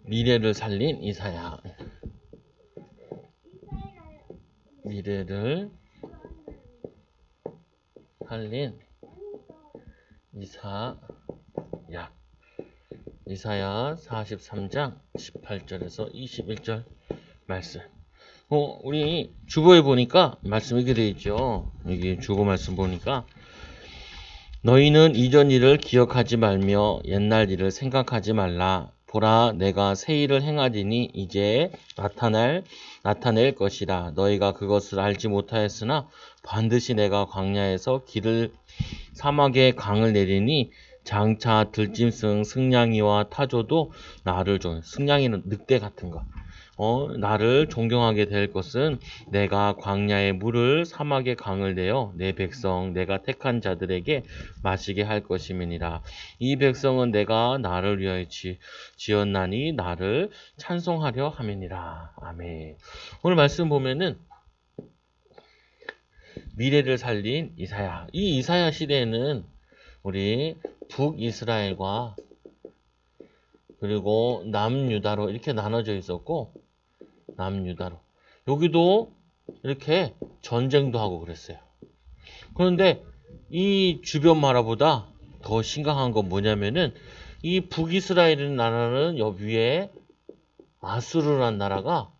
미래를 살린 이사야. 미래를 살린 이사야. 이사야 43장 18절에서 21절 말씀. 우리 주보에 보니까 말씀 이렇게 되어 있죠. 여기 주보 말씀 보니까 너희는 이전 일을 기억하지 말며 옛날 일을 생각하지 말라. 보라, 내가 새 일을 행하리니 이제 나타낼 것이라. 너희가 그것을 알지 못하였으나 반드시 내가 광야에서 길을 사막에 강을 내리니 장차 들짐승 승냥이와 타조도 나를 승냥이는 늑대 같은 거. 나를 존경하게 될 것은 내가 광야의 물을 사막의 강을 내어 내 백성 내가 택한 자들에게 마시게 할 것임이니라. 이 백성은 내가 나를 위하여 지었나니 나를 찬송하려 함이니라. 아멘. 오늘 말씀 보면은 미래를 살린 이사야. 이 이사야 시대에는 우리 북이스라엘과 그리고 남유다로 이렇게 나눠져 있었고, 남유다로 여기도 이렇게 전쟁도 하고 그랬어요. 그런데 이 주변 나라보다 더 심각한 건 뭐냐면은 이 북이스라엘 나라는 옆 위에 아수르란 나라가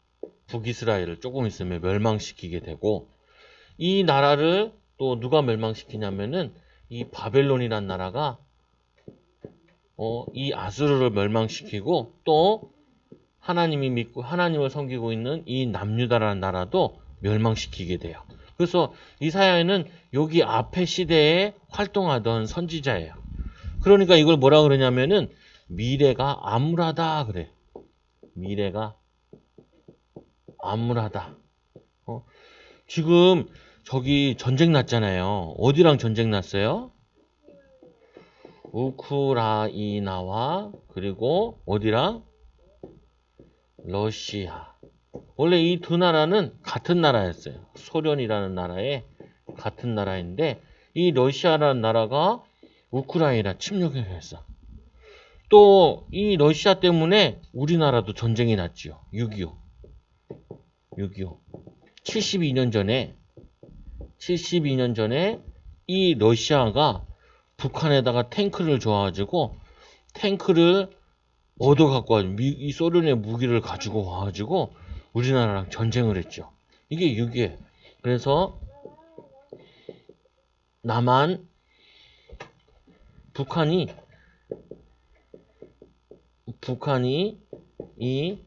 북이스라엘을 조금 있으면 멸망시키게 되고, 이 나라를 또 누가 멸망시키냐면은 이 바벨론이란 나라가 이 아수르를 멸망시키고, 또 하나님이 믿고 하나님을 섬기고 있는 이 남유다라는 나라도 멸망시키게 돼요. 그래서 이사야는 여기 앞에 시대에 활동하던 선지자예요. 그러니까 이걸 뭐라 그러냐면은 미래가 암울하다 그래. 미래가 암울하다. 지금 저기 전쟁 났잖아요. 어디랑 전쟁 났어요? 우크라이나와 그리고 어디랑? 러시아. 원래 이 두 나라는 같은 나라였어요. 소련이라는 나라의 같은 나라인데 이 러시아라는 나라가 우크라이나 침략을 했어. 또 이 러시아 때문에 우리나라도 전쟁이 났지요. 6.25. 72년 전에 이 러시아가 북한에다가 탱크를 줘가지고 탱크를 얻어 갖고 와가지고 이 소련의 무기를 가지고 와가지고 우리나라랑 전쟁을 했죠. 이게 6.25. 그래서 북한이 이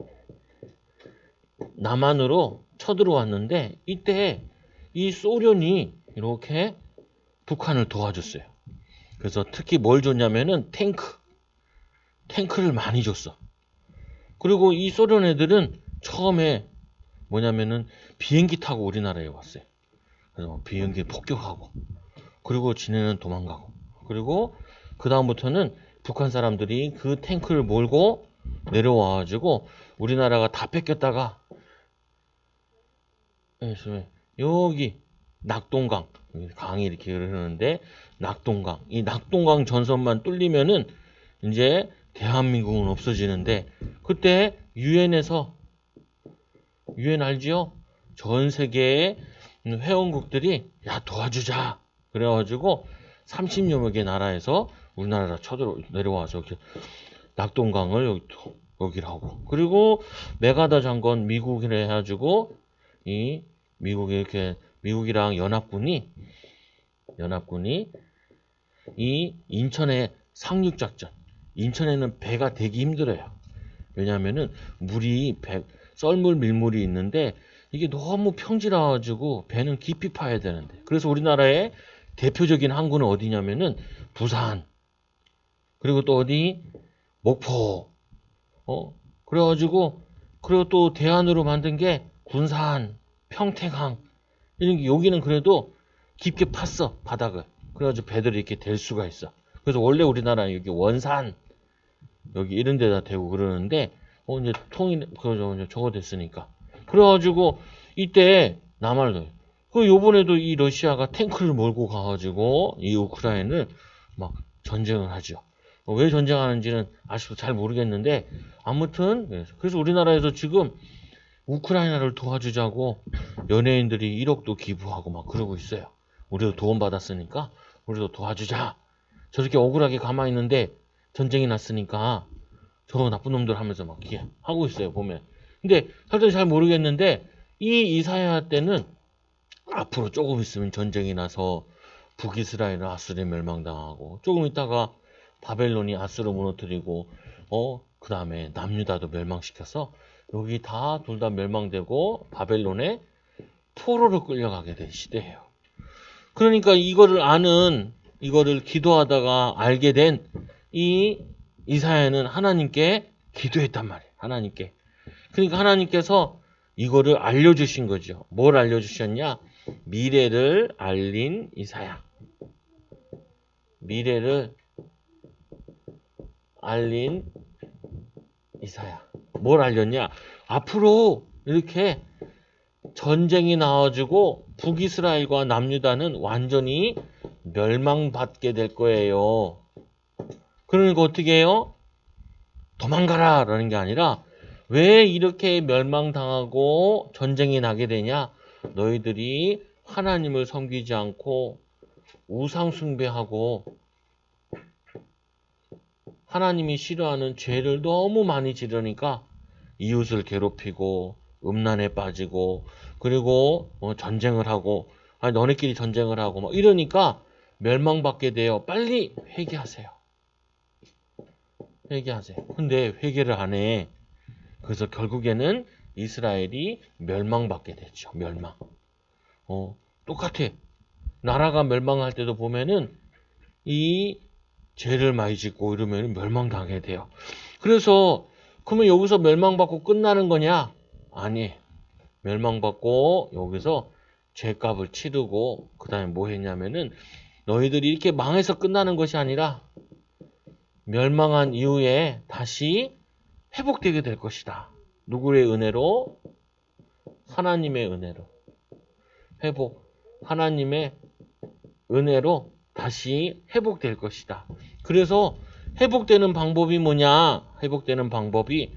남한으로 쳐들어왔는데 이때 이 소련이 이렇게 북한을 도와줬어요. 그래서 특히 뭘 줬냐면은 탱크를 많이 줬어. 그리고 이 소련 애들은 처음에 뭐냐면은 비행기 타고 우리나라에 왔어요. 그래서 비행기 폭격하고, 그리고 지네는 도망가고, 그리고 그 다음부터는 북한 사람들이 그 탱크를 몰고 내려와가지고 우리나라가 다 뺏겼다가 여기 낙동강, 강이 이렇게 흐르는데 낙동강, 이 낙동강 전선만 뚫리면은 이제 대한민국은 없어지는데, 그때 유엔 알지요? 전 세계의 회원국들이 야 도와주자 그래가지고 30여 개 나라에서 우리나라 내려와서 이렇게 낙동강을 여기를 하고, 그리고 메가더 장군 미국이라 해가지고 이 미국이랑 연합군이 이 인천의 상륙작전, 인천에는 배가 되기 힘들어요. 왜냐하면은 썰물 밀물이 있는데 이게 너무 평지라가지고 배는 깊이 파야 되는데, 그래서 우리나라의 대표적인 항구는 어디냐면은 부산, 그리고 또 어디? 목포. 그래가지고 그리고 또 대안으로 만든 게 군산, 평택항. 여기는 그래도 깊게 팠어, 바닥을. 그래가지고 배들이 이렇게 될 수가 있어. 그래서 원래 우리나라는 여기 원산, 여기 이런 데다 대고 그러는데, 이제 저거 됐으니까. 그래가지고 이때 요번에도 이 러시아가 탱크를 몰고 가가지고 이 우크라이나를 막 전쟁을 하죠. 왜 전쟁하는지는 아직도 잘 모르겠는데 아무튼 그래서 우리나라에서 지금 우크라이나를 도와주자고 연예인들이 1억도 기부하고 막 그러고 있어요. 우리도 도움 받았으니까 우리도 도와주자. 저렇게 억울하게 가만히 있는데 전쟁이 났으니까 저 나쁜 놈들 하면서 막 하고 있어요, 보면. 근데 사실 잘 모르겠는데 이 이사야 때는 앞으로 조금 있으면 전쟁이 나서 북이스라엘은 아수르에 멸망당하고 조금 있다가 바벨론이 아수르 무너뜨리고 그 다음에 남유다도 멸망시켜서 여기 다 둘 다 멸망되고 바벨론에 포로로 끌려가게 된 시대예요. 그러니까 이거를 기도하다가 알게 된 이 이사야는 하나님께 기도했단 말이에요. 하나님께. 그러니까 하나님께서 이거를 알려주신 거죠. 뭘 알려주셨냐? 미래를 알린 이사야. 미래를 알린 이사야. 뭘 알렸냐? 앞으로 이렇게 전쟁이 나와주고 북이스라엘과 남유다는 완전히 멸망받게 될 거예요. 그러니까 어떻게 해요? 도망가라 라는 게 아니라 왜 이렇게 멸망당하고 전쟁이 나게 되냐? 너희들이 하나님을 섬기지 않고 우상 숭배하고 하나님이 싫어하는 죄를 너무 많이 지르니까 이웃을 괴롭히고 음란에 빠지고 그리고 전쟁을 하고 너네끼리 전쟁을 하고 막 이러니까 멸망받게 돼요. 빨리 회개하세요. 회개하세요. 근데 회개를 안 해. 그래서 결국에는 이스라엘이 멸망받게 됐죠. 멸망. 똑같아. 나라가 멸망할 때도 보면은 이 죄를 많이 짓고 이러면 멸망당하게 돼요. 그래서 그러면 여기서 멸망받고 끝나는 거냐? 아니. 멸망받고 여기서 죄값을 치르고 그 다음에 뭐 했냐면은 너희들이 이렇게 망해서 끝나는 것이 아니라 멸망한 이후에 다시 회복되게 될 것이다. 누구의 은혜로? 하나님의 은혜로. 회복. 하나님의 은혜로 다시 회복될 것이다. 그래서 회복되는 방법이 뭐냐? 회복되는 방법이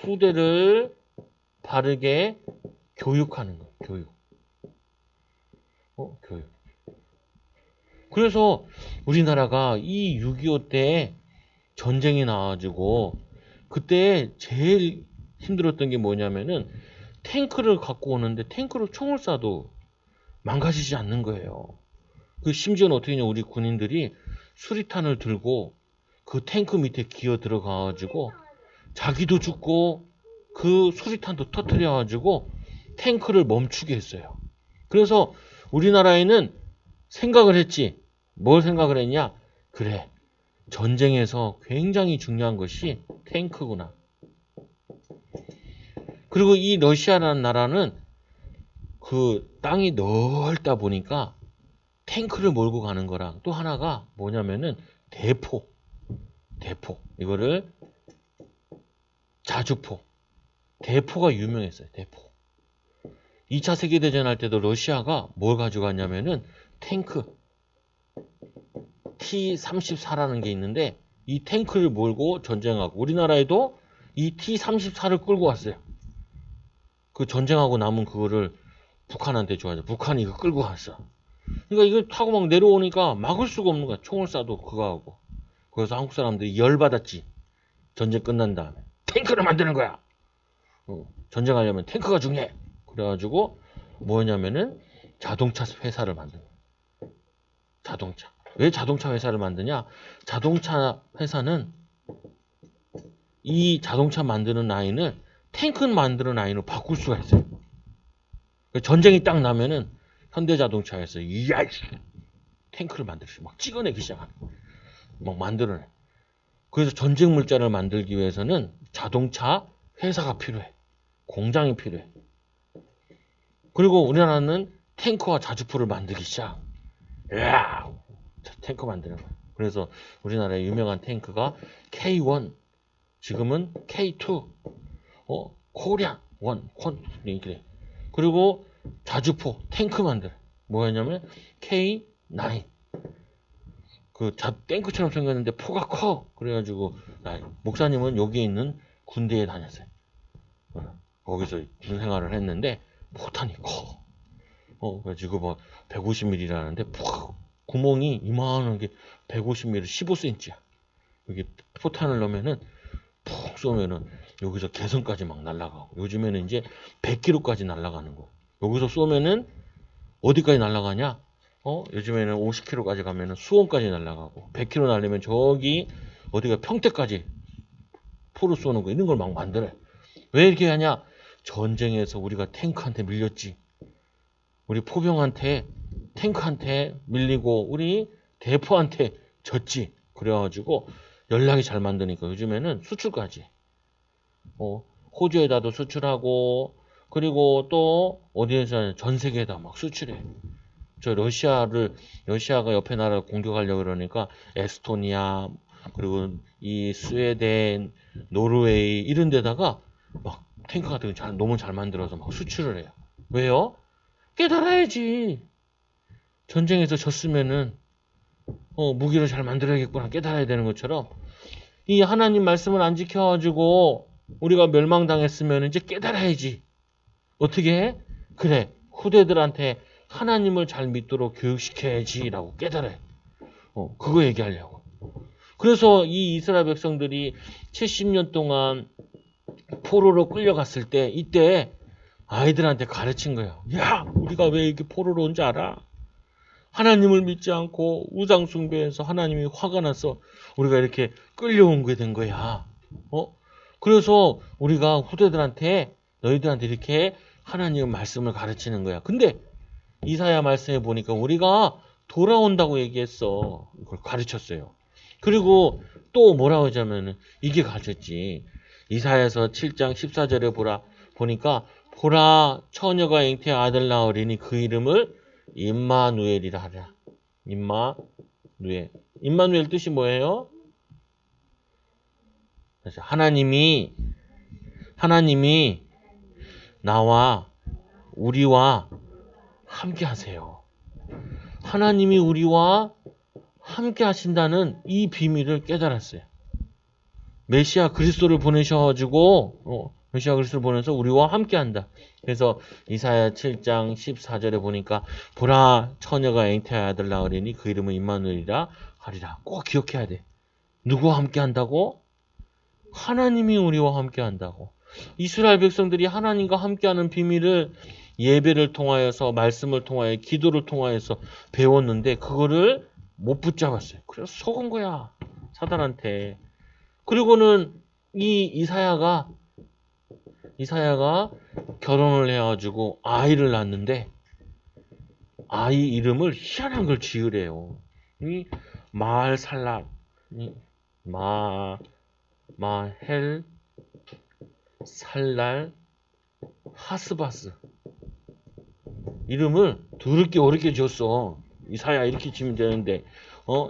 후대를 바르게 교육하는 거예요. 교육. 교육. 그래서 우리나라가 이 6.25 때 전쟁이 나와가지고 그때 제일 힘들었던 게 뭐냐면은 탱크를 갖고 오는데 탱크로 총을 쏴도 망가지지 않는 거예요. 그 심지어는 어떻게 했냐 우리 군인들이 수리탄을 들고 그 탱크 밑에 기어 들어가가지고 자기도 죽고 그 수리탄도 터뜨려가지고 탱크를 멈추게 했어요. 그래서 우리나라에는 생각을 했지. 뭘 생각을 했냐? 그래. 전쟁에서 굉장히 중요한 것이 탱크구나. 그리고 이 러시아라는 나라는 그 땅이 넓다 보니까 탱크를 몰고 가는 거랑 또 하나가 뭐냐면은 대포. 이거를 자주포. 대포가 유명했어요. 대포. 2차 세계대전 할 때도 러시아가 뭘 가져갔냐면은 탱크 T-34라는 게 있는데 이 탱크를 몰고 전쟁하고 우리나라에도 이 T-34를 끌고 왔어요. 그 전쟁하고 남은 그거를 북한한테 줘야죠. 북한이 이거 끌고 왔어. 그러니까 이걸 타고 막 내려오니까 막을 수가 없는 거야. 총을 쏴도 그거 하고. 그래서 한국 사람들이 열받았지. 전쟁 끝난 다음에. 탱크를 만드는 거야. 전쟁하려면 탱크가 중요해. 그래가지고 뭐냐면은 자동차 회사를 만든 거야. 자동차. 왜 자동차 회사를 만드냐? 자동차 회사는 이 자동차 만드는 라인을 탱크 만드는 라인으로 바꿀 수가 있어요. 전쟁이 딱 나면은 현대자동차에서 이야 탱크를 만들었어요. 막 찍어내기 시작하는 거야. 막 만들어내. 그래서 전쟁 물자를 만들기 위해서는 자동차 회사가 필요해. 공장이 필요해. 그리고 우리나라는 탱크와 자주포를 만들기 시작. 이야 탱크 만드는 거야. 그래서 우리나라의 유명한 탱크가 K1, 지금은 K2, 코리안 1, 이렇게. 그리고 자주포 탱크 만들어. 뭐였냐면 K9. 탱크처럼 생겼는데 포가 커. 그래가지고 목사님은 여기에 있는 군대에 다녔어요. 거기서 군 생활을 했는데 포탄이 커. 그래가지고 뭐 150mm라는데 구멍이 이만한 게 150mm 15cm야. 여기 포탄을 넣으면은 푹 쏘면은 여기서 개성까지 막 날아가고, 요즘에는 이제 100km까지 날아가는 거. 여기서 쏘면은 어디까지 날아가냐? 요즘에는 50km까지 가면은 수원까지 날아가고, 100km 날리면 저기 어디가 평택까지 포로 쏘는 거, 이런 걸 막 만들어요. 왜 이렇게 하냐? 전쟁에서 우리가 탱크한테 밀렸지. 우리 포병한테, 탱크한테 밀리고 우리 대포한테 졌지. 그래가지고 연락이 잘 만드니까 요즘에는 수출까지. 호주에다도 수출하고, 그리고 또 어디에서 전 세계에다 막 수출해. 러시아가 옆에 나라를 공격하려고 그러니까 에스토니아, 그리고 이 스웨덴, 노르웨이 이런 데다가 막 탱크 같은 거 너무 잘 만들어서 막 수출을 해요. 왜요? 깨달아야지. 전쟁에서 졌으면은 무기를 잘 만들어야겠구나 깨달아야 되는 것처럼, 이 하나님 말씀을 안 지켜가지고 우리가 멸망당했으면 이제 깨달아야지. 어떻게 해? 그래, 후대들한테 하나님을 잘 믿도록 교육시켜야지라고 깨달아요. 그거 얘기하려고. 그래서 이 이스라엘 백성들이 70년 동안 포로로 끌려갔을 때, 이때 아이들한테 가르친 거예요. 야, 우리가 왜 이렇게 포로로 온지 알아? 하나님을 믿지 않고 우상 숭배해서 하나님이 화가 나서 우리가 이렇게 끌려온 게 된 거야. 그래서 우리가 후대들한테, 너희들한테 이렇게 하나님의 말씀을 가르치는 거야. 근데 이사야 말씀에 보니까 우리가 돌아온다고 얘기했어. 그걸 가르쳤어요. 그리고 또 뭐라고 하자면은 이게 가르쳤지. 이사야서 7장 14절에 보라 처녀가 잉태에 아들 낳으리니 그 이름을 임마누엘이라 하라. 임마누엘. 임마누엘 뜻이 뭐예요? 하나님이 나와 우리와 함께 하세요. 하나님이 우리와 함께 하신다는 이 비밀을 깨달았어요. 메시아 그리스도를 보내셔가지고 메시아 그리스도를 보내서 우리와 함께 한다. 그래서 이사야 7장 14절에 보니까 보라 처녀가 잉태의 아들 낳으리니 그 이름은 임마누엘이라 하리라. 꼭 기억해야 돼. 누구와 함께 한다고? 하나님이 우리와 함께 한다고. 이스라엘 백성들이 하나님과 함께하는 비밀을 예배를 통하여서, 말씀을 통하여, 기도를 통하여서 배웠는데 그거를 못 붙잡았어요. 그래서 속은 거야, 사단한테. 그리고는 이 이사야가 결혼을 해가지고 아이를 낳았는데 아이 이름을 희한한 걸 지으래요. 이 마할살랄, 마헬 살랄 하스바스, 이름을 더럽게 어렵게 지었어. 이사야 이렇게 지면 되는데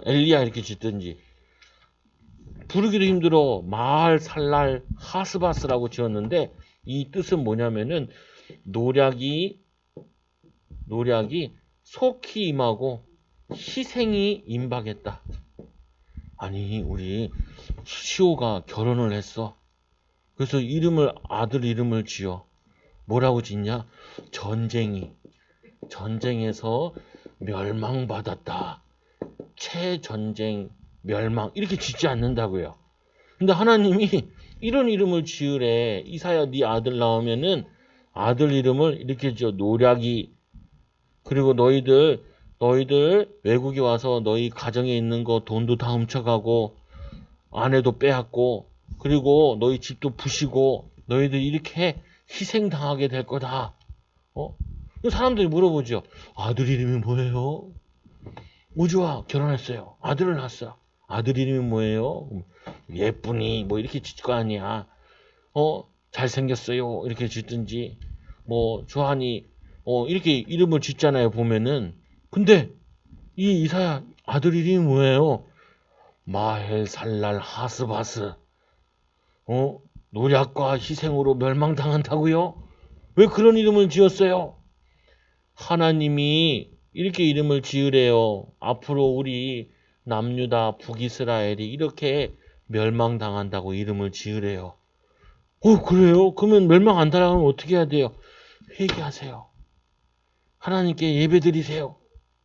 엘리야 이렇게 짓든지. 부르기도 힘들어. 마할 살랄 하스바스라고 지었는데 이 뜻은 뭐냐면은 노략이 속히 임하고 희생이 임박했다. 아니, 우리 시호가 결혼을 했어. 그래서 아들 이름을 지어. 뭐라고 짓냐? 전쟁에서 멸망받았다. 최전쟁 멸망, 이렇게 짓지 않는다고요. 근데 하나님이 이런 이름을 지으래. 이사야 네 아들 나오면은 아들 이름을 이렇게 지어. 노략이. 그리고 너희들 외국에 와서 너희 가정에 있는 거 돈도 다 훔쳐가고 아내도 빼앗고 그리고 너희 집도 부시고 너희들 이렇게 희생당하게 될 거다. 사람들이 물어보죠. 아들 이름이 뭐예요? 우주와 결혼했어요. 아들을 낳았어. 아들 이름이 뭐예요? 예쁘니 뭐 이렇게 짓을 거 아니야. 잘생겼어요 이렇게 짓든지, 뭐 주한이 이렇게 이름을 짓잖아요, 보면은. 근데 이 이사야 아들 이름이 뭐예요? 마헬 살랄 하스바스. 노략과 희생으로 멸망당한다고요? 왜 그런 이름을 지었어요? 하나님이 이렇게 이름을 지으래요. 앞으로 우리 남유다, 북이스라엘이 이렇게 멸망당한다고 이름을 지으래요. 그래요? 그러면 멸망 안 당하면 어떻게 해야 돼요? 회개하세요. 하나님께 예배드리세요.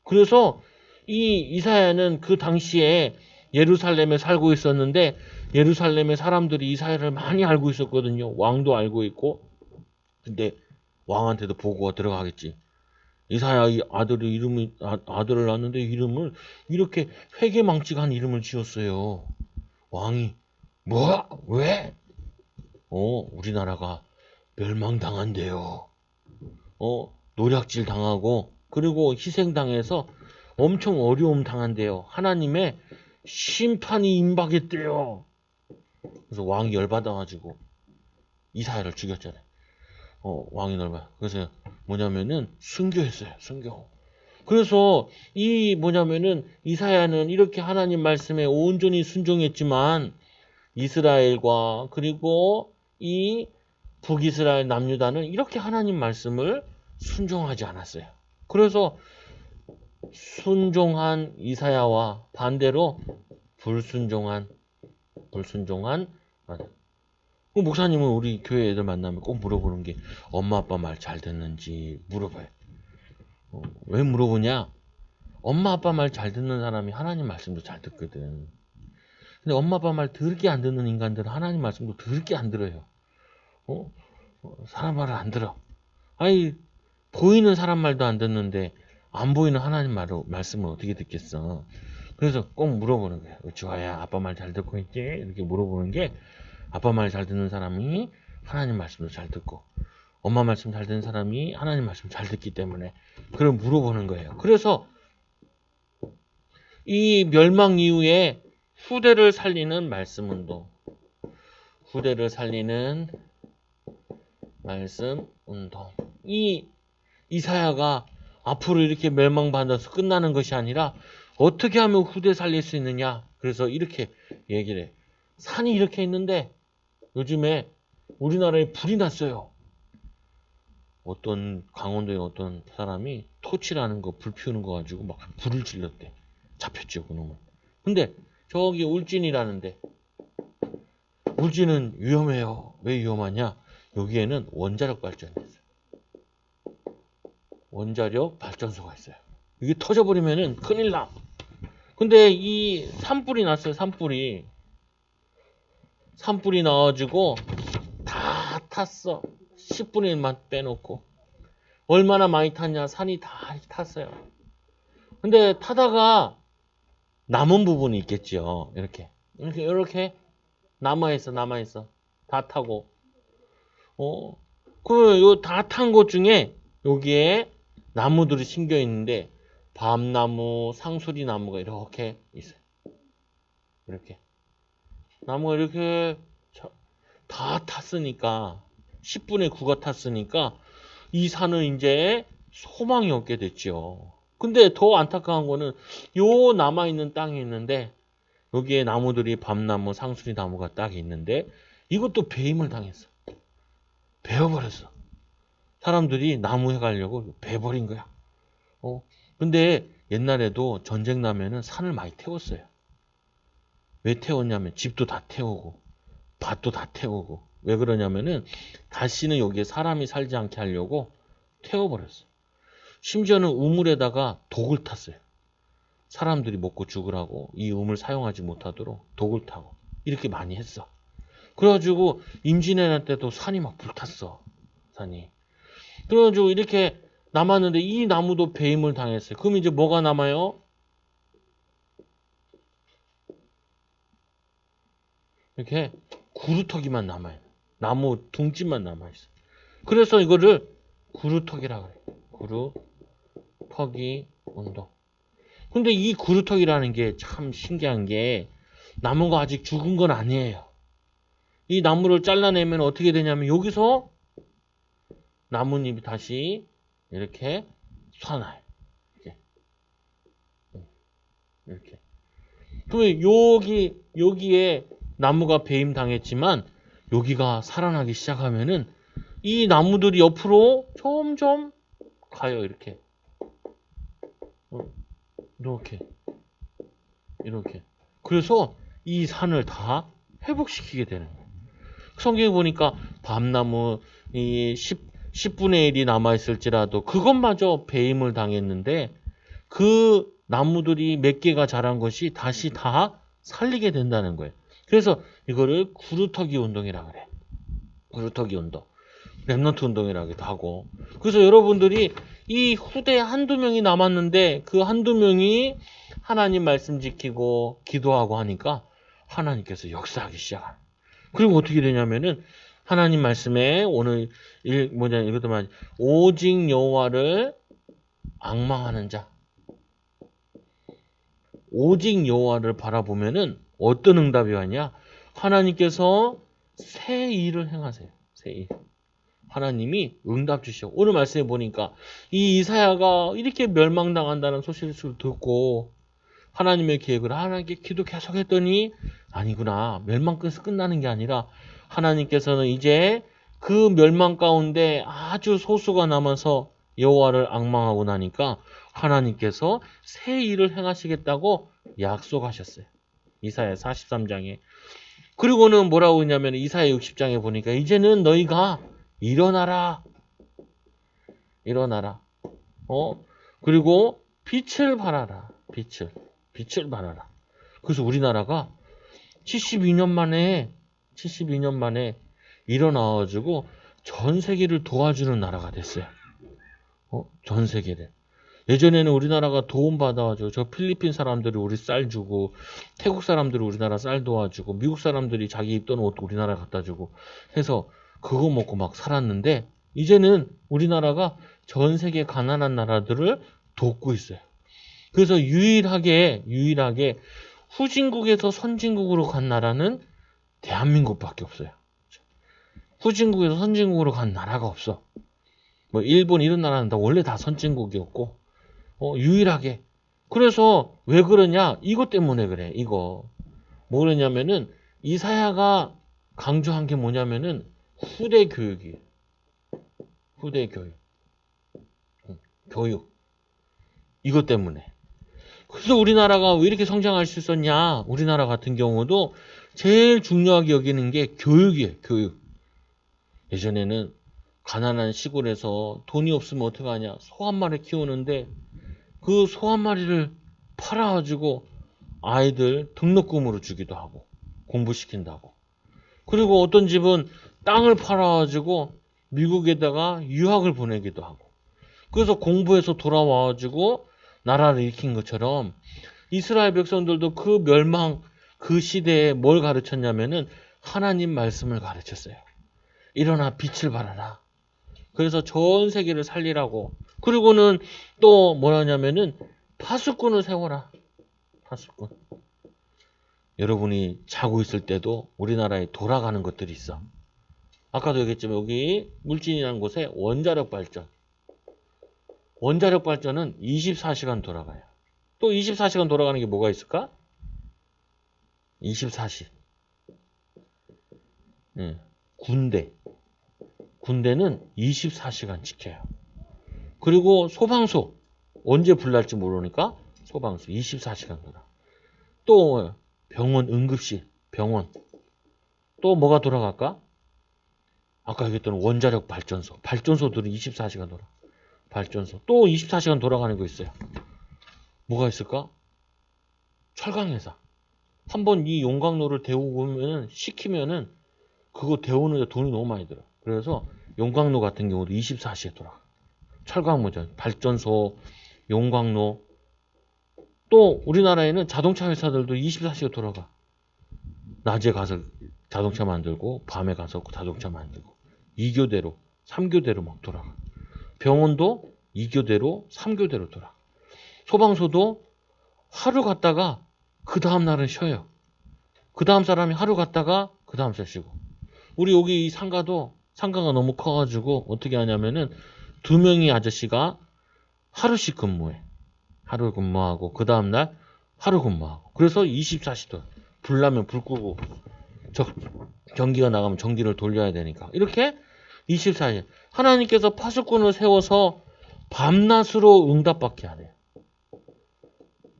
그래서 이 이사야는 그 당시에 예루살렘에 살고 있었는데 예루살렘의 사람들이 이사야를 많이 알고 있었거든요. 왕도 알고 있고. 근데 왕한테도 보고가 들어가겠지. 이사야 아들이 아들을 낳았는데 이름을 이렇게 회개망측한 이름을 지었어요. 왕이 뭐? 왜? 우리나라가 멸망당한대요. 노략질 당하고 그리고 희생당해서 엄청 어려움 당한대요. 하나님의 심판이 임박했대요. 그래서 왕이 열받아가지고 이사야를 죽였잖아요. 왕이 열받아. 그래서 뭐냐면은 순교했어요. 순교. 그래서 이 뭐냐면은 이사야는 이렇게 하나님 말씀에 온전히 순종했지만 이스라엘과 그리고 이 북이스라엘 남유다는 이렇게 하나님 말씀을 순종하지 않았어요. 그래서 순종한 이사야와 반대로 불순종한 목사님은 우리 교회 애들 만나면 꼭 물어보는 게 엄마 아빠 말 잘 듣는지 물어봐요. 왜 물어보냐? 엄마 아빠 말 잘 듣는 사람이 하나님 말씀도 잘 듣거든. 근데 엄마 아빠 말 더럽게 안 듣는 인간들은 하나님 말씀도 더럽게 안 들어요. 사람 말을 안 들어. 아니 보이는 사람 말도 안 듣는데 안 보이는 하나님 말씀을 어떻게 듣겠어. 그래서 꼭 물어보는 거야. 주아야 아빠 말 잘 듣고 있지? 이렇게 물어보는 게 아빠 말 잘 듣는 사람이 하나님 말씀도 잘 듣고 엄마 말씀 잘 듣는 사람이 하나님 말씀 잘 듣기 때문에 그걸 물어보는 거예요. 그래서 이 멸망 이후에 후대를 살리는 말씀 운동, 후대를 살리는 말씀 운동. 이 이사야가 앞으로 이렇게 멸망받아서 끝나는 것이 아니라 어떻게 하면 후대 살릴 수 있느냐. 그래서 이렇게 얘기를 해. 산이 이렇게 있는데 요즘에 우리나라에 불이 났어요. 어떤 강원도에 어떤 사람이 토치라는 거 불 피우는 거 가지고 막 불을 질렀대. 잡혔죠 그놈은. 근데 저기 울진이라는데 울진은 위험해요. 왜 위험하냐? 여기에는 원자력 발전이 있어요. 원자력 발전소가 있어요. 이게 터져버리면은 큰일 나. 근데 이 산불이 났어요. 산불이 나와가지고 다 탔어. 10분의 1만 빼놓고. 얼마나 많이 탔냐? 산이 다 탔어요. 근데 타다가 남은 부분이 있겠죠. 이렇게 남아있어. 다 타고. 요 다 탄 것 중에 여기에 나무들이 심겨 있는데 밤나무, 상수리 나무가 이렇게 있어요. 이렇게. 나무가 이렇게 다 탔으니까 10분의 9가 탔으니까 이 산은 이제 소망이 없게 됐죠. 근데 더 안타까운 거는 요 남아있는 땅이 있는데 여기에 나무들이 밤나무, 상수리 나무가 딱 있는데 이것도 배임을 당했어. 베어버렸어. 사람들이 나무 해가려고 베어버린 거야. 근데 옛날에도 전쟁 나면은 산을 많이 태웠어요. 왜 태웠냐면 집도 다 태우고 밭도 다 태우고 왜 그러냐면은 다시는 여기에 사람이 살지 않게 하려고 태워버렸어. 심지어는 우물에다가 독을 탔어요. 사람들이 먹고 죽으라고 이 우물 사용하지 못하도록 독을 타고 이렇게 많이 했어. 그래가지고 임진왜란 때도 산이 막 불탔어. 산이. 그래가지고 이렇게 남았는데 이 나무도 배임을 당했어요. 그럼 이제 뭐가 남아요? 이렇게 구루터기만 남아요. 나무 둥지만 남아있어. 그래서 이거를 구루터기라고 해요. 구루터기 운동. 근데 이 구루터기라는 게 참 신기한 게 나무가 아직 죽은 건 아니에요. 이 나무를 잘라내면 어떻게 되냐면 여기서 나뭇잎이 다시 이렇게 솟아나요. 이렇게. 그러면 여기에 나무가 배임 당했지만 여기가 살아나기 시작하면은 이 나무들이 옆으로 점점 가요. 이렇게. 이렇게. 이렇게. 그래서 이 산을 다 회복시키게 되는 거예요. 성경에 보니까 밤나무 이 10분의 1이 남아있을지라도 그것마저 배임을 당했는데 그 나무들이 몇 개가 자란 것이 다시 다 살리게 된다는 거예요. 그래서 이거를 구루터기 운동이라 그래. 구루터기 운동. 랩넌트 운동이라기도 하고. 그래서 여러분들이 이 후대에 한두 명이 남았는데 그 한두 명이 하나님 말씀 지키고 기도하고 하니까 하나님께서 역사하기 시작합니다. 그리고 어떻게 되냐면은 하나님 말씀에 오늘 이것도 말 오직 여호와를 앙망하는 자. 오직 여호와를 바라보면은 어떤 응답이 왔냐? 하나님께서 새 일을 행하세요. 새 일. 하나님이 응답 주시오. 오늘 말씀해 보니까 이 이사야가 이렇게 멸망당한다는 소식을 듣고 하나님의 계획을 하나님께 기도 계속 했더니 아니구나. 멸망 끝나는 게 아니라 하나님께서는 이제 그 멸망 가운데 아주 소수가 남아서 여호와를 앙망하고 나니까 하나님께서 새 일을 행하시겠다고 약속하셨어요. 이사야 43장에. 그리고는 뭐라고 했냐면 이사야 60장에 보니까 이제는 너희가 일어나라. 일어나라. 그리고 빛을 발하라. 빛을 발하라. 그래서 우리나라가 72년 만에 일어나가지고 전 세계를 도와주는 나라가 됐어요. 전 세계를. 예전에는 우리나라가 도움 받아가지고 저 필리핀 사람들이 우리 쌀 주고 태국 사람들이 우리나라 쌀 도와주고 미국 사람들이 자기 입던 옷 우리나라 갖다 주고 해서 그거 먹고 막 살았는데 이제는 우리나라가 전 세계 가난한 나라들을 돕고 있어요. 그래서 유일하게 후진국에서 선진국으로 간 나라는 대한민국밖에 없어요. 후진국에서 선진국으로 간 나라가 없어. 뭐 일본 이런 나라는 다 원래 다 선진국이었고 유일하게. 그래서 왜 그러냐? 이것 때문에 그래. 이거 뭐냐면은 이사야가 강조한 게 뭐냐면은 후대 교육이에요. 후대 교육. 교육. 이것 때문에. 그래서 우리나라가 왜 이렇게 성장할 수 있었냐? 우리나라 같은 경우도 제일 중요하게 여기는 게 교육이에요. 교육. 예전에는 가난한 시골에서 돈이 없으면 어떡하냐? 소 한 마리 키우는데 그 소 한 마리를 팔아가지고 아이들 등록금으로 주기도 하고 공부시킨다고. 그리고 어떤 집은 땅을 팔아가지고 미국에다가 유학을 보내기도 하고. 그래서 공부해서 돌아와가지고 나라를 일으킨 것처럼 이스라엘 백성들도 그 멸망 그 시대에 뭘 가르쳤냐면은 하나님 말씀을 가르쳤어요. 일어나 빛을 발하라. 그래서 전 세계를 살리라고. 그리고는 또 뭐라냐면은 파수꾼을 세워라. 파수꾼. 여러분이 자고 있을 때도 우리나라에 돌아가는 것들이 있어. 아까도 얘기했지만 여기 물진이라는 곳에 원자력 발전. 원자력 발전은 24시간 돌아가요. 또 24시간 돌아가는 게 뭐가 있을까? 24시. 군대는 24시간 지켜요. 그리고 소방서 언제 불날지 모르니까 소방서 24시간 돌아. 또 병원 응급실 병원 또 뭐가 돌아갈까? 아까 얘기했던 원자력 발전소 발전소들은 24시간 돌아. 발전소 또 24시간 돌아가는 거 있어요. 뭐가 있을까? 철강회사. 한번 이 용광로를 데우면 시키면은 그거 데우는데 돈이 너무 많이 들어. 그래서 용광로 같은 경우도 24시에 돌아가. 철강무전, 발전소, 용광로. 또 우리나라에는 자동차 회사들도 24시에 돌아가. 낮에 가서 자동차 만들고 밤에 가서 자동차 만들고 2교대로 3교대로 막 돌아가. 병원도 2교대로 3교대로 돌아가. 소방서도 하루 갔다가 그 다음 날은 쉬어요. 그 다음 사람이 하루 갔다가 그 다음 날 쉬고. 우리 여기 이 상가가 너무 커가지고 어떻게 하냐면은 2명이 아저씨가 하루씩 근무해. 하루 근무하고 그 다음날 하루 근무하고. 그래서 24시도 불 나면 불 끄고 전기가 나가면 전기를 돌려야 되니까. 이렇게 24시. 하나님께서 파수꾼을 세워서 밤낮으로 응답받게 하래요.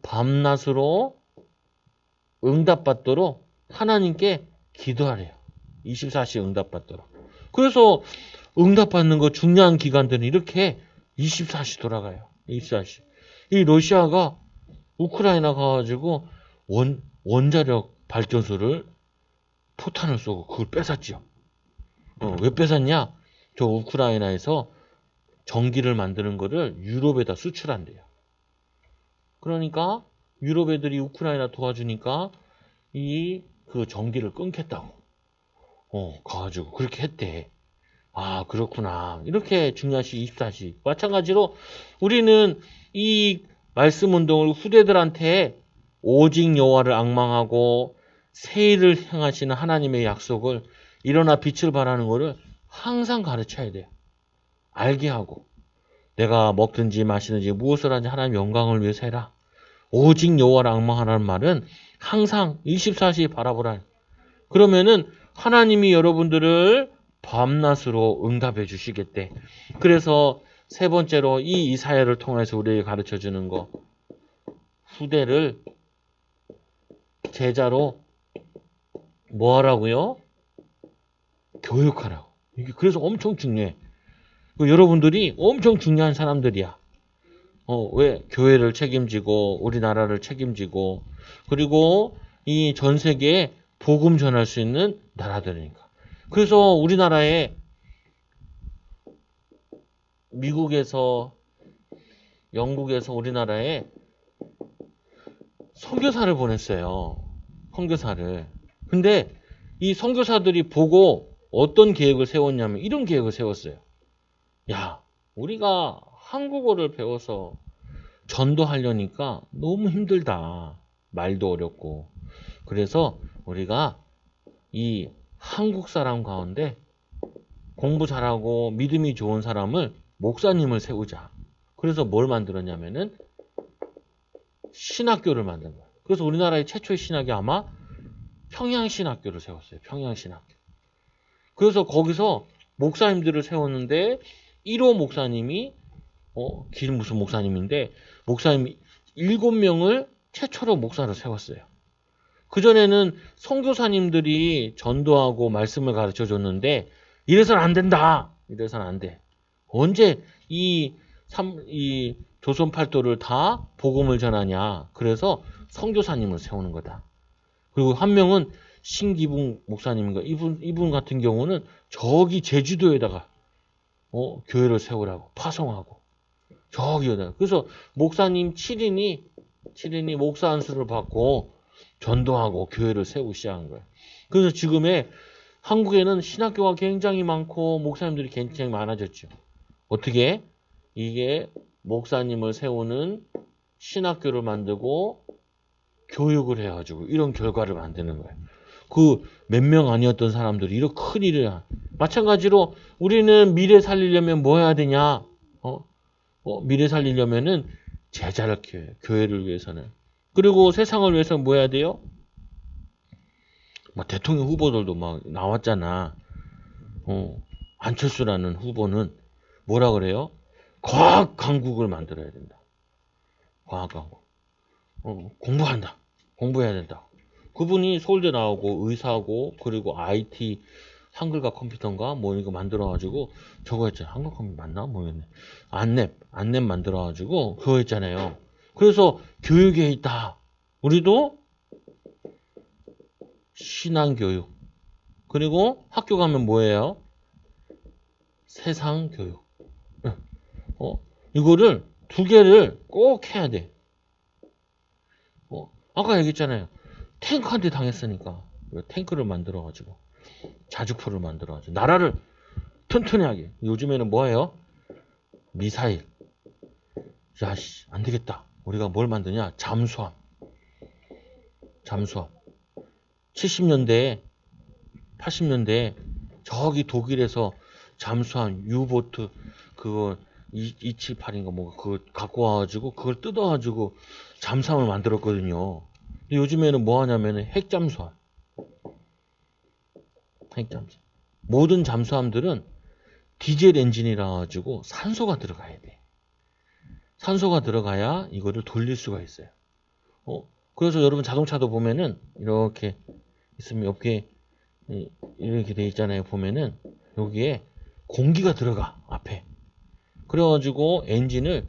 밤낮으로 응답받도록 하나님께 기도하래요. 24시 응답받도록. 그래서 응답받는 거 중요한 기관들은 이렇게 24시 돌아가요. 24시. 이 러시아가 우크라이나 가가지고 원자력 발전소를 포탄을 쏘고 그걸 뺏었죠. 왜 뺏었냐? 저 우크라이나에서 전기를 만드는 거를 유럽에다 수출한대요. 그러니까 유럽 애들이 우크라이나 도와주니까 그 전기를 끊겠다고. 가가지고 그렇게 했대. 아, 그렇구나. 이렇게 중요시 24시. 마찬가지로 우리는 이 말씀 운동을 후대들한테 오직 여호와를 앙망하고 새 일을 행하시는 하나님의 약속을 일어나 빛을 발하는 것을 항상 가르쳐야 돼요. 알게 하고. 내가 먹든지 마시든지 무엇을 하든지 하나님의 영광을 위해서 해라. 오직 여호와를 앙망하라는 말은 항상 24시 바라보라. 그러면은 하나님이 여러분들을 밤낮으로 응답해 주시겠대. 그래서 세 번째로 이 이사야를 통해서 우리에게 가르쳐 주는 거. 후대를 제자로 뭐 하라고요? 교육하라고. 이게 그래서 엄청 중요해. 여러분들이 엄청 중요한 사람들이야. 왜? 교회를 책임지고 우리나라를 책임지고 그리고 이 전 세계에 복음 전할 수 있는 나라들이니까. 그래서 우리나라에 미국에서 영국에서 우리나라에 선교사를 보냈어요. 선교사를. 근데 이 선교사들이 보고 어떤 계획을 세웠냐면 이런 계획을 세웠어요. 야, 우리가 한국어를 배워서 전도하려니까 너무 힘들다. 말도 어렵고. 그래서 우리가 이 한국 사람 가운데 공부 잘하고 믿음이 좋은 사람을 목사님을 세우자. 그래서 뭘 만들었냐면은 신학교를 만든 거야. 그래서 우리나라의 최초의 신학이 아마 평양신학교를 세웠어요. 평양신학교. 그래서 거기서 목사님들을 세웠는데 1호 목사님이 길 무슨 목사님인데 목사님 7명을 최초로 목사로 세웠어요. 그전에는 선교사님들이 전도하고 말씀을 가르쳐 줬는데 이래서는 안 된다. 이래서는 안 돼. 언제 이 조선 팔도를 다 복음을 전하냐. 그래서 선교사님을 세우는 거다. 그리고 한 명은 신기붕 목사님인가. 이분 같은 경우는 저기 제주도에다가 교회를 세우라고 파송하고 저기에다가. 그래서 목사님 7인이 목사 안수를 받고 전도하고 교회를 세우기 시작한 거예요. 그래서 지금의 한국에는 신학교가 굉장히 많고 목사님들이 굉장히 많아졌죠. 어떻게? 이게 목사님을 세우는 신학교를 만들고 교육을 해가지고 이런 결과를 만드는 거예요. 그 몇 명 아니었던 사람들이 이렇게 큰 일을 마찬가지로 우리는 미래 살리려면 뭐 해야 되냐? 미래 살리려면은 제자를 키워요. 교회를 위해서는. 그리고 세상을 위해서는 뭐 해야 돼요? 막 대통령 후보들도 막 나왔잖아. 안철수라는 후보는 뭐라 그래요? 과학 강국을 만들어야 된다. 과학 강국. 공부한다. 공부해야 된다. 그분이 서울대 나오고 의사고 그리고 IT 한글과 컴퓨터인가 뭐 이거 만들어가지고 저거 했잖아요. 한글 컴퓨터 맞나 모르겠네. 안랩 만들어가지고 그거 했잖아요. 그래서 교육에 있다. 우리도 신앙교육. 그리고 학교 가면 뭐예요? 세상교육. 이거를 두 개를 꼭 해야 돼. 아까 얘기했잖아요. 탱크한테 당했으니까 탱크를 만들어가지고 자주포를 만들어가지고 나라를 튼튼히 하게. 요즘에는 뭐예요? 미사일. 야씨 안 되겠다. 우리가 뭘 만드냐? 잠수함. 70년대에 80년대에 저기 독일에서 잠수함 유보트 그거 278인가 뭐 그거 갖고 와가지고 그걸 뜯어가지고 잠수함을 만들었거든요. 근데 요즘에는 뭐 하냐면은 핵잠수함. 모든 잠수함들은 디젤 엔진이라 가지고 산소가 들어가야 돼. 산소가 들어가야 이거를 돌릴 수가 있어요. 그래서 여러분 자동차도 보면은 이렇게 있으면 옆에 이렇게 돼 있잖아요. 보면은 여기에 공기가 들어가 앞에. 그래가지고 엔진을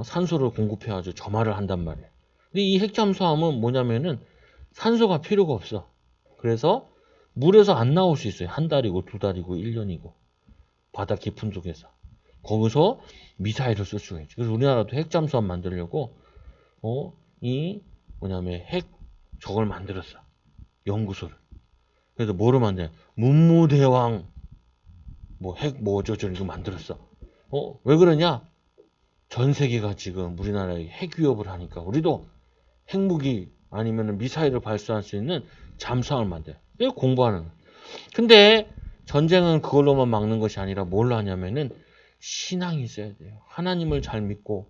산소를 공급해가지고 점화를 한단 말이에요. 근데 이 핵잠수함은 뭐냐면은 산소가 필요가 없어. 그래서 물에서 안 나올 수 있어요. 한 달이고 두 달이고 1년이고 바다 깊은 속에서. 거기서 미사일을 쓸 수가 있죠. 그래서 우리나라도 핵잠수함 만들려고 이 뭐냐면 핵 저걸 만들었어. 연구소를. 그래서 뭐를 만드냐? 문무대왕 뭐 핵 뭐 어쩌고 이거 만들었어. 왜 그러냐? 전 세계가 지금 우리나라에 핵 위협을 하니까 우리도 핵무기 아니면 미사일을 발사할 수 있는 잠수함을 만들어요. 이거 공부하는 거예요. 근데 전쟁은 그걸로만 막는 것이 아니라 뭘 하냐면은 신앙이 있어야 돼요. 하나님을 잘 믿고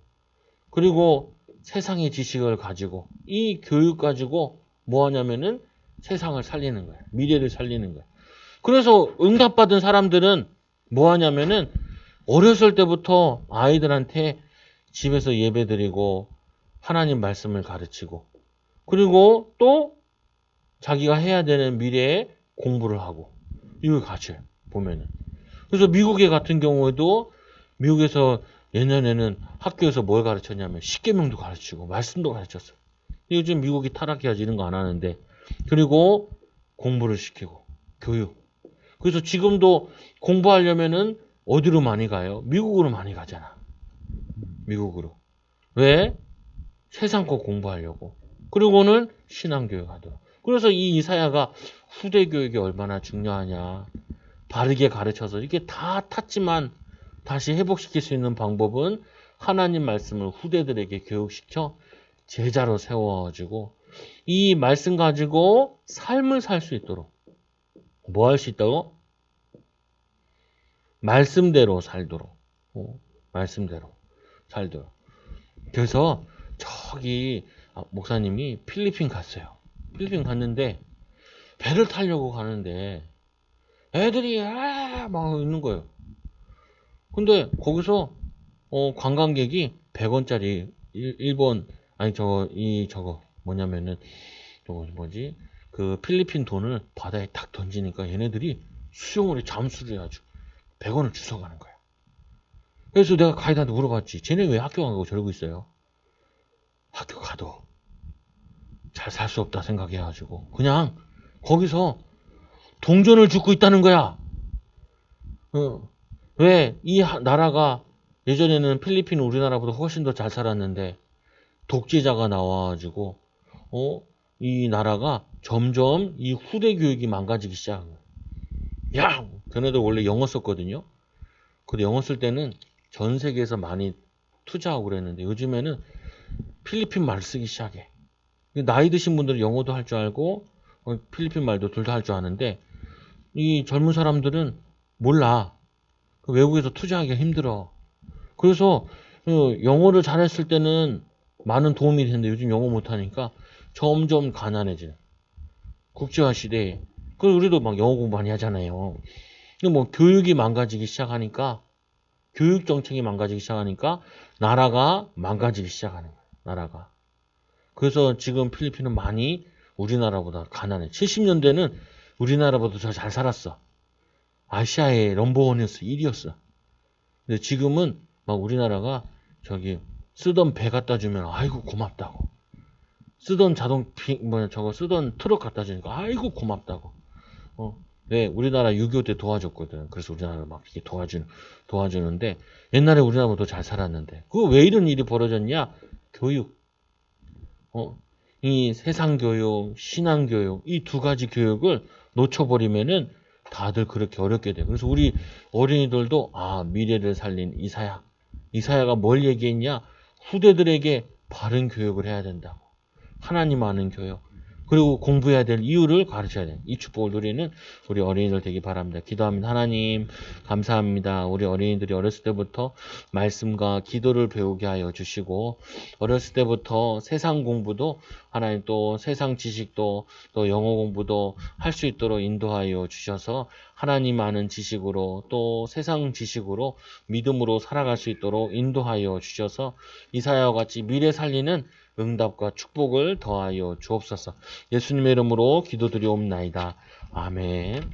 그리고 세상의 지식을 가지고 이 교육 가지고 뭐 하냐면은 세상을 살리는 거예요. 미래를 살리는 거예요. 그래서 응답받은 사람들은 뭐 하냐면은 어렸을 때부터 아이들한테 집에서 예배드리고 하나님 말씀을 가르치고 그리고 또 자기가 해야 되는 미래에 공부를 하고 이걸 같이 보면은 그래서 미국에 같은 경우에도 미국에서 예전에는 학교에서 뭘 가르쳤냐면 십계명도 가르치고 말씀도 가르쳤어. 요즘 미국이 타락해야지 이런 거 안 하는데 그리고 공부를 시키고 교육. 그래서 지금도 공부하려면은 어디로 많이 가요? 미국으로 많이 가잖아. 미국으로. 왜? 세상 거 공부하려고. 그리고는 신앙교육 하더라. 그래서 이 이사야가 후대 교육이 얼마나 중요하냐. 바르게 가르쳐서 이게 다 탔지만 다시 회복시킬 수 있는 방법은 하나님 말씀을 후대들에게 교육시켜 제자로 세워가지고 이 말씀 가지고 삶을 살 수 있도록 뭐 할 수 있다고? 말씀대로 살도록. 말씀대로 살도록. 그래서 저기 목사님이 필리핀 갔어요. 필리핀 갔는데 배를 타려고 가는데 애들이 막 있는 거예요. 근데 거기서 관광객이 100원짜리 일본 아니 저거 뭐냐면은 저거 뭐지 그 필리핀 돈을 바다에 탁 던지니까 얘네들이 수영을 해 잠수를 해가지고 100원을 주워가는 거야. 그래서 내가 가이드한테 물어봤지. 쟤네 왜 학교 안 가고 저러고 있어요? 학교 가도 잘 살 수 없다 생각해가지고 그냥 거기서 동전을 줍고 있다는 거야. 왜 이 나라가 예전에는 필리핀 우리나라보다 훨씬 더 잘 살았는데 독재자가 나와가지고 이 나라가 점점 이 후대 교육이 망가지기 시작한 거야. 야, 걔네들 원래 영어 썼거든요. 근데 영어 쓸 때는 전 세계에서 많이 투자하고 그랬는데 요즘에는 필리핀 말 쓰기 시작해. 나이 드신 분들은 영어도 할 줄 알고 필리핀 말도 둘 다 할 줄 아는데 이 젊은 사람들은 몰라. 외국에서 투자하기가 힘들어. 그래서 영어를 잘했을 때는 많은 도움이 되는데 요즘 영어 못하니까 점점 가난해지는 국제화 시대에. 그래서 우리도 막 영어 공부 많이 하잖아요. 근데 뭐 교육이 망가지기 시작하니까 교육 정책이 망가지기 시작하니까 나라가 망가지기 시작하는 거예요. 나라가. 그래서 지금 필리핀은 많이 우리나라보다 가난해. 70년대는 우리나라보다 더 잘 살았어. 아시아의 넘버원이었어. 1위였어. 근데 지금은 막 우리나라가 저기 쓰던 배 갖다 주면 아이고 고맙다고. 쓰던 저거 쓰던 트럭 갖다 주니까 아이고 고맙다고. 왜 우리나라 6.25 때 도와줬거든. 그래서 우리나라 막 이렇게 도와주는데 옛날에 우리나라보다 더 잘 살았는데 그 왜 이런 일이 벌어졌냐? 교육. 이 세상 교육, 신앙 교육 이 두 가지 교육을 놓쳐버리면은 다들 그렇게 어렵게 돼. 그래서 우리 어린이들도 미래를 살린 이사야가 뭘 얘기했냐? 후대들에게 바른 교육을 해야 된다고. 하나님 아는 교육. 그리고 공부해야 될 이유를 가르쳐야 돼. 이 축복을 누리는 우리 어린이들 되기 바랍니다. 기도합니다. 하나님 감사합니다. 우리 어린이들이 어렸을 때부터 말씀과 기도를 배우게 하여 주시고 어렸을 때부터 세상 공부도 하나님 또 세상 지식도 또 영어 공부도 할 수 있도록 인도하여 주셔서 하나님 아는 지식으로 또 세상 지식으로 믿음으로 살아갈 수 있도록 인도하여 주셔서 이사야와 같이 미래 살리는 응답과 축복을 더하여 주옵소서. 예수님의 이름으로 기도드리옵나이다. 아멘.